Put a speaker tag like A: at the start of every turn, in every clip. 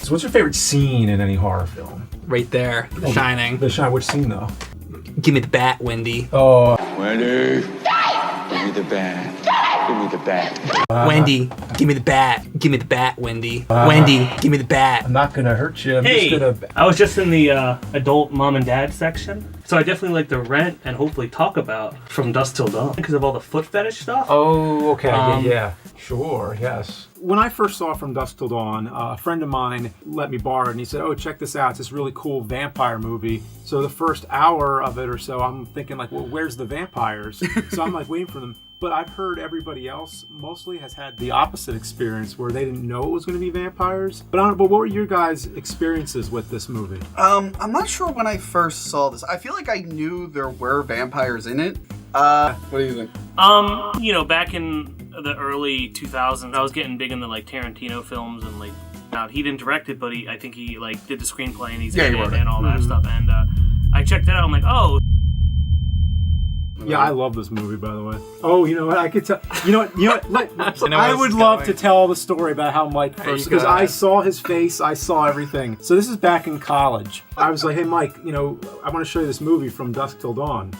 A: So what's your favorite scene in any horror film?
B: Right there, The Shining.
A: The Shining. Which scene though?
B: Give me the bat, Wendy.
A: Oh.
C: Wendy, give me the bat. Give me the bat.
B: Wendy, give me the bat. Give me the bat, Wendy. Wendy, give me the bat.
A: I'm not gonna hurt you. I'm
D: Hey,
A: just gonna...
D: I was just in the adult mom and dad section, so I definitely like to rent and hopefully talk about From Dusk Till Dawn because of all the foot fetish stuff.
A: Oh, okay. Yeah. Sure. Yes. When I first saw From Dusk Till Dawn, a friend of mine let me borrow it, and he said, "Oh, check this out. It's this really cool vampire movie." So the first hour of it or so, I'm thinking like, "Well, where's the vampires?" So I'm like waiting for them. But I've heard everybody else mostly has had the opposite experience where they didn't know it was going to be vampires. But what were your guys' experiences with this movie?
E: I'm not sure when I first saw this. I feel like I knew there were vampires in it. What do you think?
D: You know, back in the early 2000s, I was getting big into like Tarantino films and like, now he didn't direct it, but I think he like did the screenplay and he's in it and all that stuff. And I checked it out. I'm like, oh.
A: Yeah, I love this movie, by the way. Oh, you know what? I could tell. You know what? I would love to tell the story about how Mike first, because I saw his face, I saw everything. So this is back in college. I was like, "Hey, Mike, you know, I want to show you this movie From Dusk Till Dawn."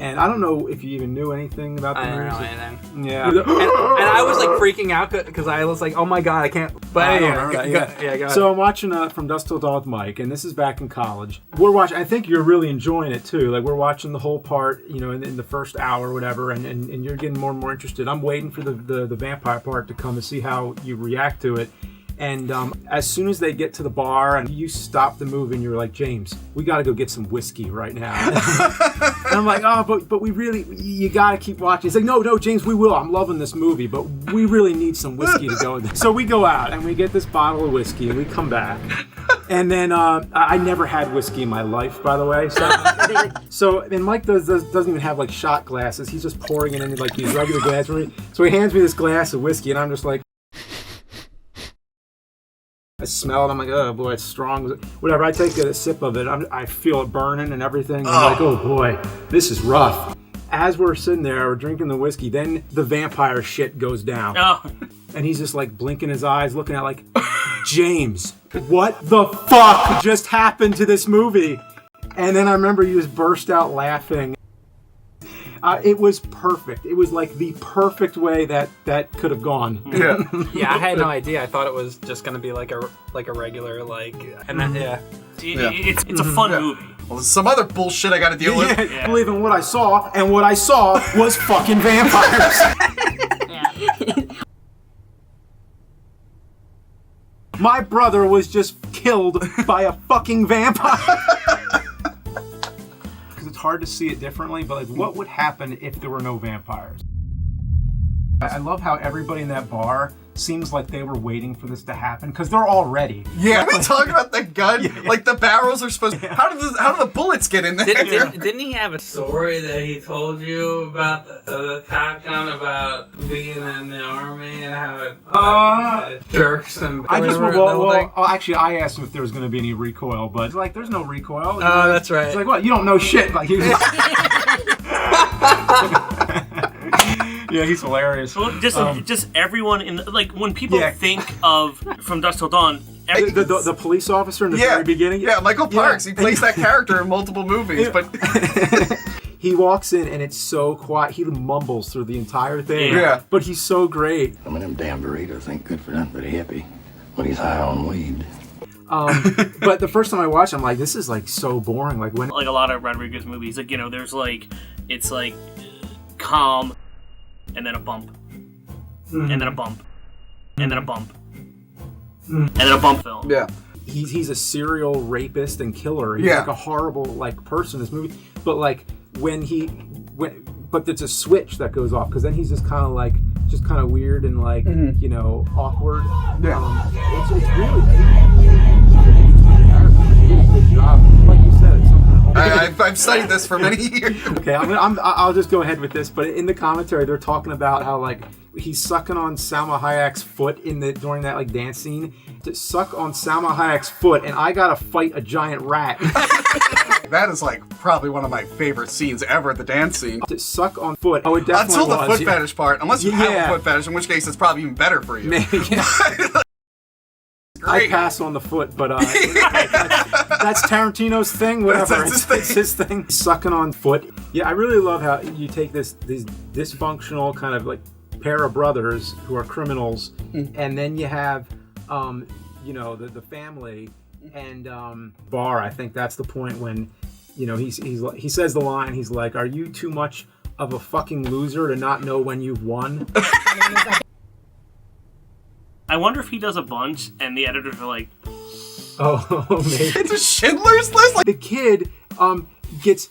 A: And I don't know if you even knew anything about the movie.
B: I don't know anything.
A: Yeah.
B: And I was like freaking out because I was like, oh my god, I can't. But
A: Yeah,
B: go ahead.
A: So I'm watching From Dusk Till Dawn with Mike, and this is back in college. We're watching. I think you're really enjoying it too. Like we're watching the whole part, you know, in the first hour or whatever, and you're getting more and more interested. I'm waiting for the vampire part to come and see how you react to it. And as soon as they get to the bar and you stop the movie and you're like, "James, we got to go get some whiskey right now." And I'm like, "Oh, but we really, you got to keep watching." He's like, no, James, we will. I'm loving this movie, but we really need some whiskey to go with it. So we go out and we get this bottle of whiskey and we come back. And then I never had whiskey in my life, by the way. So and Mike doesn't even have like shot glasses. He's just pouring it into like these regular glasses. So he hands me this glass of whiskey and I'm just like, I smell it. I'm like, oh boy, it's strong. Whatever. I take a sip of it. I feel it burning and everything. I'm like, oh boy, this is rough. As we're sitting there, we're drinking the whiskey. Then the vampire shit goes down.
D: Oh.
A: And he's just like blinking his eyes, looking at like, James, what the fuck just happened to this movie? And then I remember you just burst out laughing. It was perfect. It was like the perfect way that could have gone.
E: Yeah.
B: Yeah, I had no idea. I thought it was just gonna be like a regular and then
D: It's a fun movie.
E: Well, there's some other bullshit I gotta deal with.
A: Yeah. Believe in what I saw, and what I saw was fucking vampires. My brother was just killed by a fucking vampire. Because it's hard to see it differently, but like, what would happen if there were no vampires? I love how everybody in that bar seems like they were waiting for this to happen because they're all ready.
E: Yeah, we talk about the gun. Yeah. Like the barrels are supposed. How do the bullets get in there?
B: Didn't he have a story that he told you about the Top Gun about being in the army and how it jerks and
A: I just actually I asked him if there was going to be any recoil, but like there's no recoil.
B: Oh, that's right.
A: It's like, what? You don't know shit. Like he was. Yeah, he's hilarious.
D: Well, just everyone in like when people think of From Dusk Till Dawn.
A: The police officer in the very beginning.
E: Yeah, Michael Parks. He plays that character in multiple movies, but
A: he walks in and it's so quiet. He mumbles through the entire thing.
E: Yeah,
A: but he's so great.
F: Some of them damn burritos ain't good for nothing but a hippie when he's high on weed.
A: But the first time I watched, I'm like, this is like so boring. Like when
D: like a lot of Rodriguez movies, like there's like it's like calm. And then a bump. And then a bump. And then a bump. And then a bump film.
E: Yeah.
A: He's a serial rapist and killer. He's like a horrible like person in this movie. But like but there's a switch that goes off because then he's just kind of weird and like you know, awkward.
E: Yeah.
A: It's really he did a good job. Like you said, it's something.
E: I've studied this for many years.
A: Okay, I'll just go ahead with this. But in the commentary, they're talking about how like he's sucking on Salma Hayek's foot during that like dance scene. To suck on Salma Hayek's foot, and I gotta fight a giant rat.
E: That is like probably one of my favorite scenes ever, the dance scene.
A: To suck on foot. Oh, it definitely
E: until the
A: was.
E: foot fetish part. Unless you have a foot fetish, in which case it's probably even better for you.
A: Maybe, yeah.
E: great.
A: I pass on the foot, but that's Tarantino's thing. Whatever, it's his thing. Sucking on foot. Yeah, I really love how you take these dysfunctional kind of like pair of brothers who are criminals, and then you have, the family and Bar. I think that's the point when, he says the line. He's like, "Are you too much of a fucking loser to not know when you've won?"
D: I wonder if he does a bunch and the editors are like,
A: Oh, maybe.
E: It's a Schindler's List. Like
A: The kid gets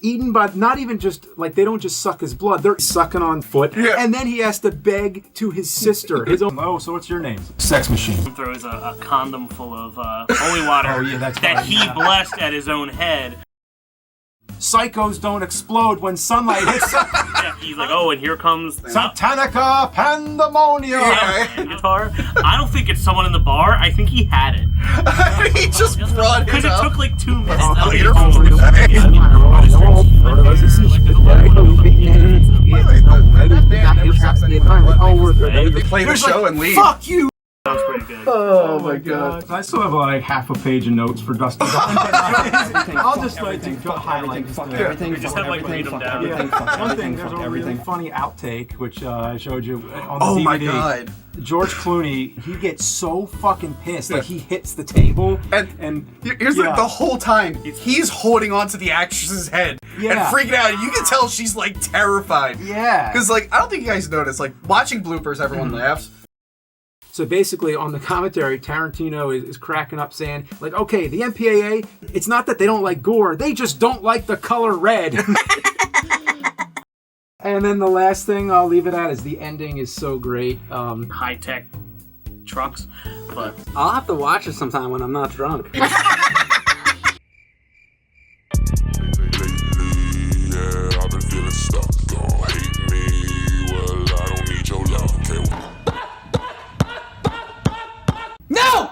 A: eaten by, not even just, like, they don't just suck his blood, they're sucking on foot.
E: Yeah.
A: And then he has to beg to his sister. His own, oh, so what's your name? Sex Machine.
D: throws a condom full of holy water
A: Oh, yeah, that's
D: that
A: right.
D: he blessed at his own head.
A: Psychos don't explode when sunlight hits them.
D: Yeah, he's like, oh, and here comes
A: Satanica Pandemonium.
D: and guitar. I don't think it's someone in the bar. I think he had it.
E: he just brought it
D: Because it
E: up.
D: took like 2 minutes.
E: They play the show and leave.
A: Fuck you.
D: Sounds pretty good.
A: Oh my god. I still have like half a page of notes for Dustin. I'll just like to highlight
D: We just have like read them down.
A: One thing, there's a really funny outtake which I showed you on the
E: Oh
A: DVD.
E: my god.
A: George Clooney, he gets so fucking pissed, like he hits the table, and
E: Here's the whole time he's holding onto the actress's head and
A: Yeah.
E: freaking out. You can tell she's like terrified.
A: Yeah.
E: Because like I don't think you guys noticed, like watching bloopers, everyone laughs.
A: So basically, on the commentary, Tarantino is cracking up saying, like, okay, the MPAA, it's not that they don't like gore, they just don't like the color red. And then the last thing I'll leave it at is the ending is so great.
D: High-tech trucks, but
G: I'll have to watch it sometime when I'm not drunk.